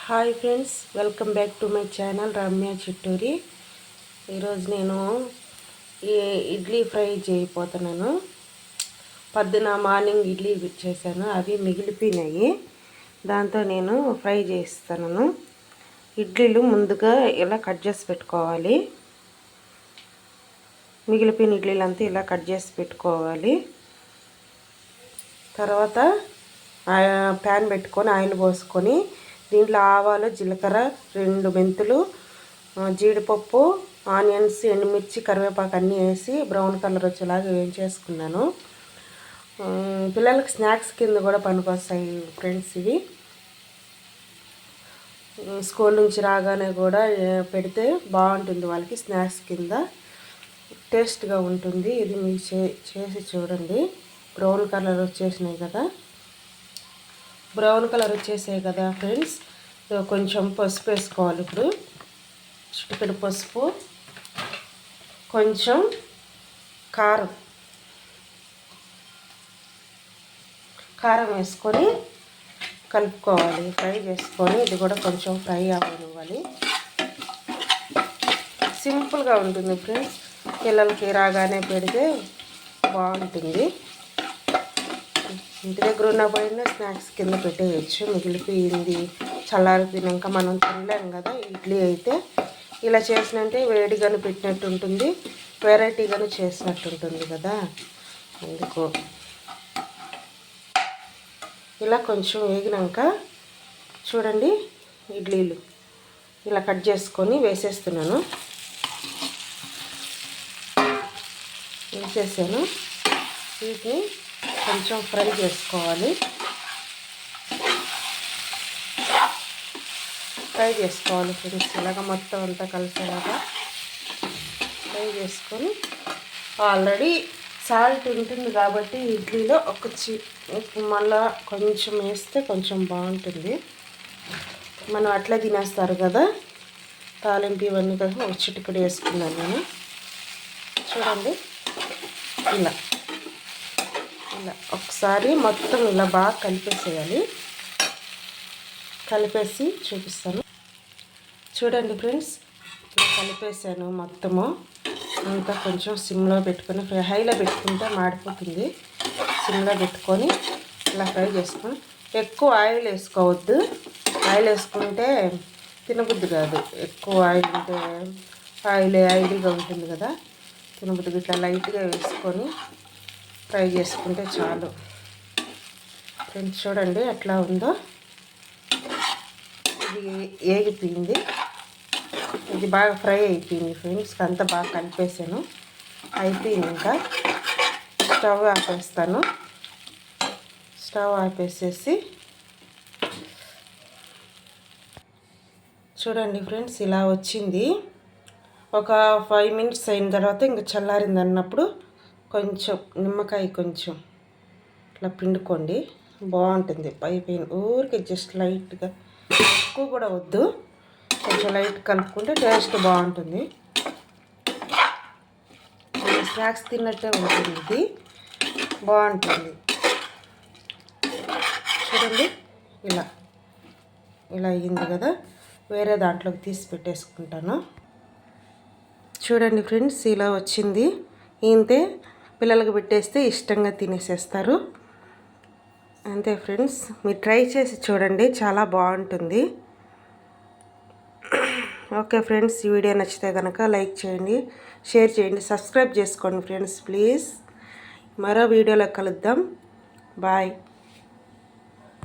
Hi friends, welcome back to my channel Ramya Chitturi. ఈరోజు నేను idli fry చేయబోతున్నాను. పొద్దున మార్నింగ్ ఇడ్లీ చేశాను, అవి మిగిలిపోయినాయి. దాంతో నేను ఫ్రై చేస్తాను. ఇడ్లీలు ముందుగా ఇలా కట్ చేసి పెట్టుకోవాలి. మిగిలిపోయిన ఇడ్లీలంతా ఇలా కట్ చేసి పెట్టుకోవాలి. తర్వాత ప్యాన్ పెట్టుకొని ఆయిల్ పోసుకొని దీంట్లో ఆవాలు, జీలకర్ర, 2 మెంతులు, జీడిపప్పు, ఆనియన్స్, ఎండుమిర్చి, కరివేపాకు అన్నీ వేసి బ్రౌన్ కలర్ వచ్చేలాగా వేయించేసుకున్నాను. పిల్లలకి స్నాక్స్ కింద కూడా పనికొస్తాయి ఫ్రెండ్స్. ఇవి స్కూల్ నుంచి రాగానే కూడా పెడితే బాగుంటుంది, వాళ్ళకి స్నాక్స్ కింద టేస్ట్గా ఉంటుంది. ఇది మీరు చేసి చూడండి. బ్రౌన్ కలర్ వచ్చేసినాయి కదా, ఫ్రెండ్స్. కొంచెం పసుపు వేసుకోవాలి. ఇప్పుడు చిటికెడు పసుపు, కొంచెం కారం వేసుకొని కలుపుకోవాలి. ఫ్రై చేసుకొని ఇది కూడా కొంచెం ఫ్రై అవ్వనివ్వాలి. సింపుల్గా ఉంటుంది ఫ్రెండ్స్, పిల్లలకి రాగానే పెడితే బాగుంటుంది. ఇంటి దగ్గర ఉన్నపోయినా స్నాక్స్ కింద పెట్టేయచ్చు. మిగిలిపోయింది చల్లారిపోయినాక మనం తినలేం కదా. ఇడ్లీ అయితే ఇలా చేసినంటే వేడిగాను పెట్టినట్టు ఉంటుంది, వెరైటీగాను చేసినట్టు ఉంటుంది కదా. అందుకు ఇలా కొంచెం వేగినాక చూడండి, ఇడ్లీలు ఇలా కట్ చేసుకొని వేసేస్తున్నాను. వేసేసాను. వీటిని కొంచెం ఫ్రై చేసుకోవాలి. ఫ్రెండ్స్, ఇలాగ మొత్తం అంతా కలిసేలాగా ఫ్రై చేసుకొని, ఆల్రెడీ సాల్ట్ ఉంటుంది కాబట్టి ఇడ్లీలో మళ్ళా కొంచెం వేస్తే కొంచెం బాగుంటుంది. మనం అట్లా తినేస్తారు కదా, తాలింపు ఇవన్నీ కదా, ఒక చిటికెడు వేసుకున్నాను నేను. చూడండి, ఇలా ఒకసారి మొత్తం ఇలా బాగా కలిపేసేయాలి. కలిపేసి చూపిస్తాను. చూడండి ఫ్రెండ్స్, కలిపేసాను మొత్తము అంతా. కొంచెం సిమ్లో పెట్టుకొని, హైలో పెట్టుకుంటే మాడిపోతుంది. సిమ్లో పెట్టుకొని ఇలా ఫ్రై చేసుకొని, ఎక్కువ ఆయిల్ వేసుకోవద్దు. ఆయిల్ వేసుకుంటే తినబుద్ధి కాదు. ఎక్కువ ఆయిల్ ఉంటే ఆయిల్గా ఉంటుంది కదా, తినబుద్ధి. ఇట్లా లైట్గా వేసుకొని ఫ్రై చేసుకుంటే చాలు ఫ్రెండ్స్. చూడండి ఎట్లా ఉందో, ఇది ఏగిపోయింది. ఇది బాగా ఫ్రై అయిపోయింది ఫ్రెండ్స్. అంతా బాగా కలిపేసాను. అయిపోయింది. ఇంకా స్టవ్ ఆపేస్తాను. స్టవ్ ఆపేసేసి చూడండి ఫ్రెండ్స్, ఇలా వచ్చింది. ఒక 5 మినిట్స్ అయిన తర్వాత ఇంకా చల్లారింది అన్నప్పుడు కొంచెం నిమ్మకాయ కొంచెం ఇట్లా పిండుకోండి, బాగుంటుంది. పైన ఊరికి జస్ట్ లైట్గా, ఎక్కువ కూడా వద్దు, కొంచెం లైట్ కలుపుకుంటే టేస్ట్ బాగుంటుంది. స్నాక్స్ తిన్నట్టే ఉంటుంది, ఇది బాగుంటుంది. చూడండి, ఇలా అయ్యింది కదా. వేరే దాంట్లోకి తీసి పెట్టేసుకుంటాను. చూడండి ఫ్రెండ్స్, ఇలా వచ్చింది. ఇంతే, పిల్లలకు పెట్టేస్తే ఇష్టంగా తినేసేస్తారు. అంతే ఫ్రెండ్స్, మీరు ట్రై చేసి చూడండి, చాలా బాగుంటుంది. ఓకే ఫ్రెండ్స్, ఈ వీడియో నచ్చితే కనుక లైక్ చేయండి, షేర్ చేయండి, సబ్స్క్రైబ్ చేసుకోండి ఫ్రెండ్స్ ప్లీజ్. మరో వీడియోలో కలుద్దాం. బాయ్.